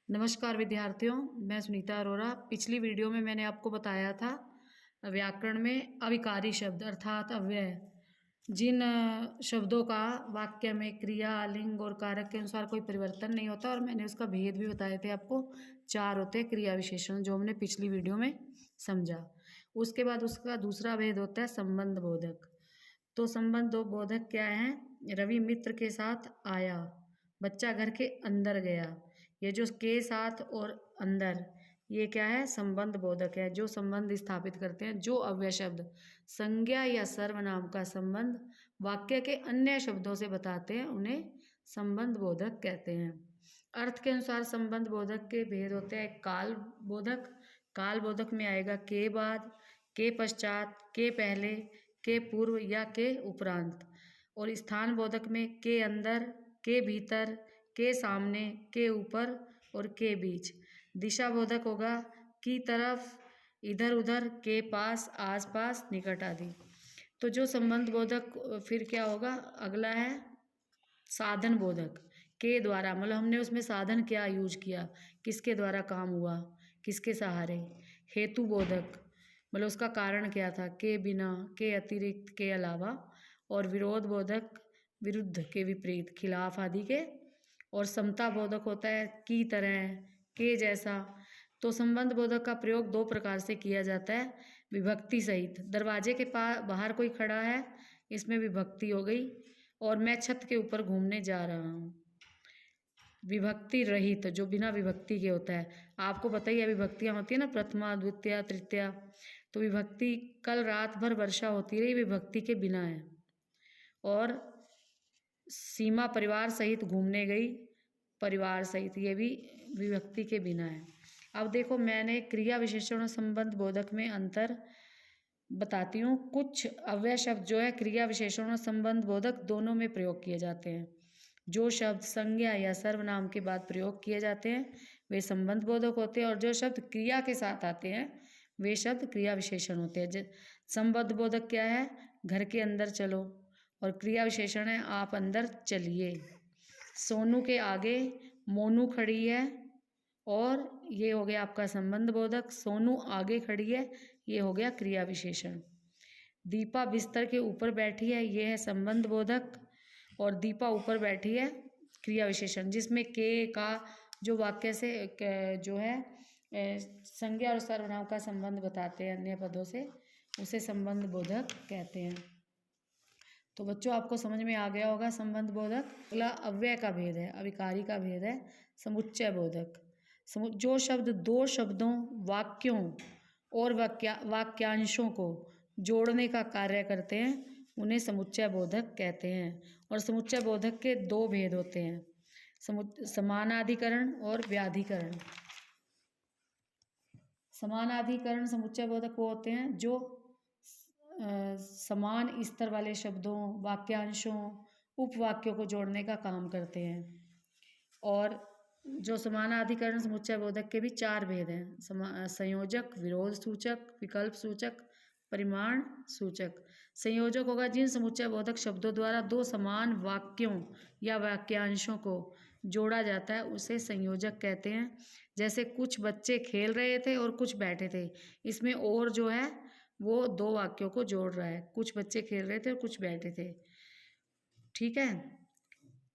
नमस्कार विद्यार्थियों, मैं सुनीता अरोरा। पिछली वीडियो में मैंने आपको बताया था व्याकरण में अविकारी शब्द अर्थात अव्यय, जिन शब्दों का वाक्य में क्रिया, लिंग और कारक के अनुसार कोई परिवर्तन नहीं होता, और मैंने उसका भेद भी बताए थे आपको। 4 होते हैं क्रिया विशेषण, जो हमने पिछली वीडियो में समझा। उसके बाद उसका दूसरा भेद होता है संबंध बोधक। तो संबंध बोधक क्या है? रवि मित्र के साथ आया, बच्चा घर के अंदर गया। ये जो के साथ और अंदर, ये क्या है? संबंध बोधक है, जो संबंध स्थापित करते हैं। जो अव्यय शब्द संज्ञा या सर्वनाम का संबंध वाक्य के अन्य शब्दों से बताते हैं, उन्हें संबंध बोधक कहते हैं। अर्थ के अनुसार संबंध बोधक के भेद होते हैं। काल बोधक, काल बोधक में आएगा के बाद, के पश्चात, के पहले, के पूर्व या के उपरांत। और स्थान बोधक में के अंदर, के भीतर, के सामने, के ऊपर और के बीच। दिशा बोधक होगा की तरफ, इधर उधर, के पास, आस पास, निकट आदि। तो जो संबंध बोधक फिर क्या होगा? अगला है साधन बोधक। के द्वारा, मतलब हमने उसमें साधन क्या यूज किया, किसके द्वारा काम हुआ, किसके सहारे। हेतु बोधक, मतलब उसका कारण क्या था, के बिना, के अतिरिक्त, के अलावा। और विरोध बोधक, विरुद्ध, के विपरीत, खिलाफ आदि के। और समता बोधक होता है की तरह, के जैसा। तो संबंध बोधक का प्रयोग 2 प्रकार से किया जाता है, विभक्ति सहित। दरवाजे के पास बाहर कोई खड़ा है, इसमें विभक्ति हो गई। और मैं छत के ऊपर घूमने जा रहा हूँ, विभक्ति रहित, जो बिना विभक्ति के होता है। आपको पता ही है विभक्तियाँ होती है ना, प्रथमा, द्वितीया, तृतीया। तो विभक्ति, कल रात भर वर्षा होती रही, विभक्ति के बिना है। और सीमा परिवार सहित घूमने गई, परिवार सहित, ये भी विभक्ति के बिना है। अब देखो, मैंने क्रिया विशेषण और संबंध बोधक में अंतर बताती हूँ। कुछ अव्यय शब्द जो है क्रिया विशेषण और संबंध बोधक दोनों में प्रयोग किए जाते हैं। जो शब्द संज्ञा या सर्वनाम के बाद प्रयोग किए जाते हैं वे संबंध बोधक होते हैं, और जो शब्द क्रिया के साथ आते हैं वे शब्द क्रिया विशेषण होते हैं। संबंध बोधक क्या है? घर के अंदर चलो, और क्रिया विशेषण है आप अंदर चलिए। सोनू के आगे मोनू खड़ी है, और ये हो गया आपका संबंध बोधक। सोनू आगे खड़ी है, ये हो गया क्रिया विशेषण। दीपा बिस्तर के ऊपर बैठी है, ये है संबंध बोधक। और दीपा ऊपर बैठी है, क्रिया विशेषण, जिसमें के का जो वाक्य से जो है संज्ञा और सर्वनाम का संबंध बताते हैं अन्य पदों से, उसे संबंध बोधक कहते हैं। तो बच्चों, आपको समझ में आ गया होगा संबंध बोधक। अगला अव्यय का भेद है, अविकारी का भेद है समुच्चय बोधक। जो शब्द 2 शब्दों, वाक्यों और वाक्यांशों को जोड़ने का कार्य करते हैं उन्हें समुच्चय बोधक कहते हैं। और समुच्चय बोधक के 2 भेद होते हैं, समानाधिकरण और व्याधिकरण। समानाधिकरण समुच्चय बोधक वो होते हैं जो समान स्तर वाले शब्दों, वाक्यांशों, उपवाक्यों को जोड़ने का काम करते हैं। और जो समानाधिकरण समुच्चय बोधक के भी 4 भेद हैं, संयोजक, विरोध सूचक, विकल्प सूचक, परिमाण सूचक। संयोजक होगा जिन समुच्चय बोधक शब्दों द्वारा 2 समान वाक्यों या वाक्यांशों को जोड़ा जाता है, उसे संयोजक कहते हैं। जैसे कुछ बच्चे खेल रहे थे और कुछ बैठे थे, इसमें और जो है वो 2 वाक्यों को जोड़ रहा है, कुछ बच्चे खेल रहे थे और कुछ बैठे थे, ठीक है।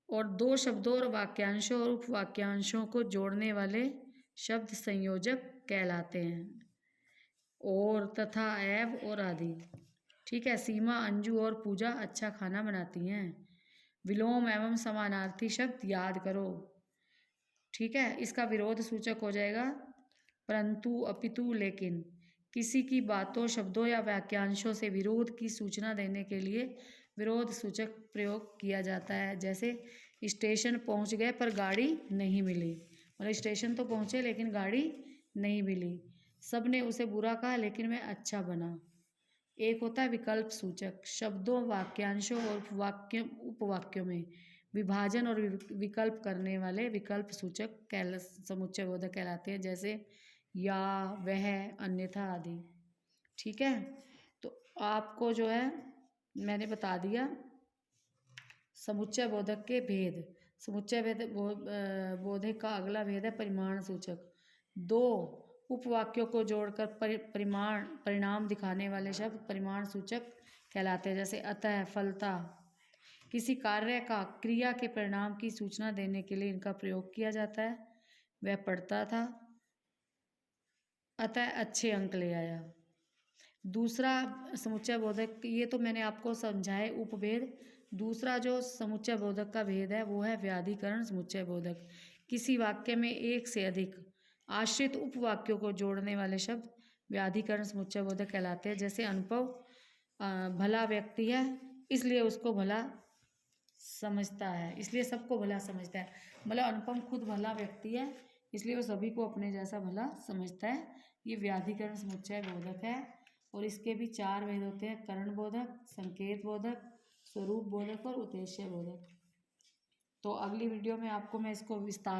और 2 शब्दों और वाक्यांशों और उपवाक्यांशों को जोड़ने वाले शब्द संयोजक कहलाते हैं। और, तथा, एव और आदि, ठीक है। सीमा, अंजू और पूजा अच्छा खाना बनाती हैं। विलोम एवं समानार्थी शब्द याद करो, ठीक है। इसका विरोध सूचक हो जाएगा परंतु, अपितु, लेकिन। किसी की बातों, शब्दों या वाक्यांशों से विरोध की सूचना देने के लिए विरोध सूचक प्रयोग किया जाता है। जैसे स्टेशन पहुंच गए पर गाड़ी नहीं मिली, मतलब स्टेशन तो पहुंचे लेकिन गाड़ी नहीं मिली। सबने उसे बुरा कहा लेकिन वह अच्छा बना। एक होता है विकल्प सूचक, शब्दों, वाक्यांशों और उपवाक्यों में विभाजन और विकल्प करने वाले विकल्प सूचक समुच्चय बोधक कहलाते हैं। जैसे या, वह, अन्यथा आदि, ठीक है। तो आपको जो है मैंने बता दिया समुच्चय बोधक के भेद। समुच्चय भेद बोधक का अगला भेद है परिमाण सूचक। दो उपवाक्यों को जोड़कर परिणाम दिखाने वाले शब्द परिमाण सूचक कहलाते हैं। जैसे अतः, फलता। किसी कार्य का क्रिया के परिणाम की सूचना देने के लिए इनका प्रयोग किया जाता है। वह पढ़ता था, अतः अच्छे अंक ले आया। दूसरा समुच्चय बोधक, ये तो मैंने आपको समझाए उपभेद। दूसरा जो समुच्चय बोधक का भेद है वो है व्याधिकरण समुच्चय बोधक। किसी वाक्य में एक से अधिक आश्रित उपवाक्यों को जोड़ने वाले शब्द व्याधिकरण समुच्चय बोधक कहलाते हैं। जैसे अनुभव भला व्यक्ति है इसलिए उसको भला समझता है, इसलिए सबको भला समझता है। मतलब अनुपम खुद भला व्यक्ति है इसलिए वो सभी को अपने जैसा भला समझता है। ये व्याधिकरण समुच्चय बोधक है। और इसके भी 4 भेद होते हैं: करण बोधक, संकेत बोधक, स्वरूप बोधक और उद्देश्य बोधक। तो अगली वीडियो में आपको मैं इसको विस्तार